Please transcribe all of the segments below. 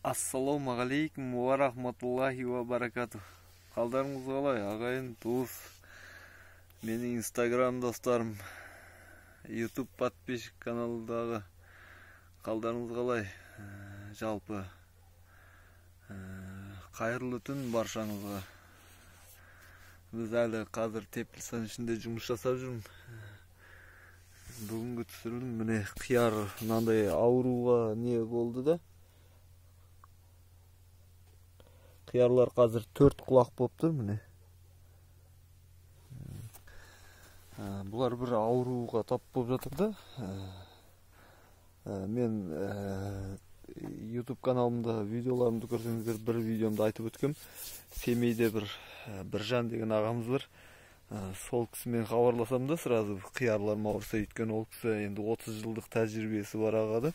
Ассаламу алейкум ва рахматуллахи ва баракатух. Қалдарыңыз қалай, ағайын, туыс, менің инстаграм достарым, ютуб подписчик каналдағы қалдарыңыз қалай, жалпы қайырлы түн баршаңызға. Біз әлі қазір Теплисан ішінде жұмыс жасап жүрмін. Бүгінгі түсірілім міне қияр мынандай ауруға не болды да. Қиярлар қазір 4 құлақ болып тұр міне. Бұлар бір ауруға тап болып жатыр да. Мен YouTube каналымда видеоларымды көрсеңіздер, бір видеомда айтып өткем. Семейде Біржан деген ағамыз бар. Сол кісімен хабарласам да сразу қиярларым ауырса, өйткені ол кісі енді 30 жылдық тәжірибесі бар ағады.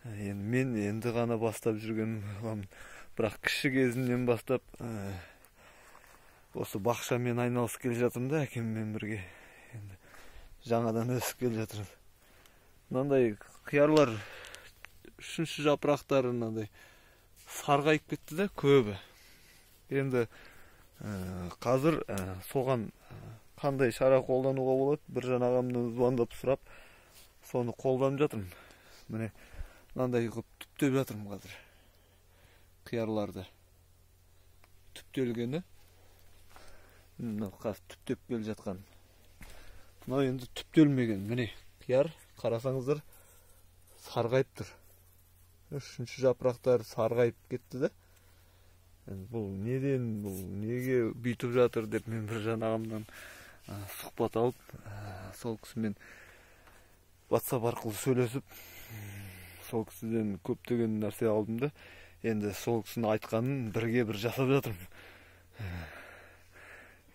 Мен енді ғана бастап жүрген боламын. Бірақ кіші кезімнен бастап осы бақшамен айналысып келе жатырмын да, әкеммен бірге. Енді жаңадан өсіп келе жатырмын. Мынандай қиярлар үшінші жапырақтары мынандай сарғайып кетті да, көбі. Енді қазір соған қандай шара қолдануға болады? Біржан ағамдан звондап сұрап, соны қолданып жатырмын. Міне мынандай қылып түптеп жатырмын қазір. Қиярларды түптелгені, қазір түптеп келе жатқан. Мынау енді түптелмеген. Міне қияр, қарасаңыздар, сарғайып тұр. Үшінші жапырақтары сарғайып кетті да. Бұл неден, бұл неге бүйтіп жатыр деп мен Біржан ағамдан сұхбат алып, сол кісімен WhatsApp арқылы сөйлесіп, сол кісіден көптеген нәрсе алдым да. Енді сол кісінің айтқанын бірге бір жасап жатырмын.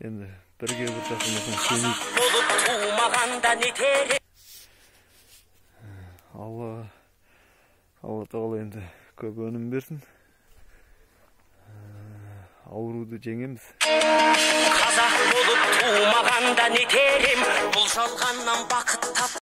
Енді бірге бір жасамасам сенейді. Алла тағала енді көп өнім берсін. Ауруды жеңеміз. Қазақ болып тумағанда не терем, бұл жалғаннан бақыт тап.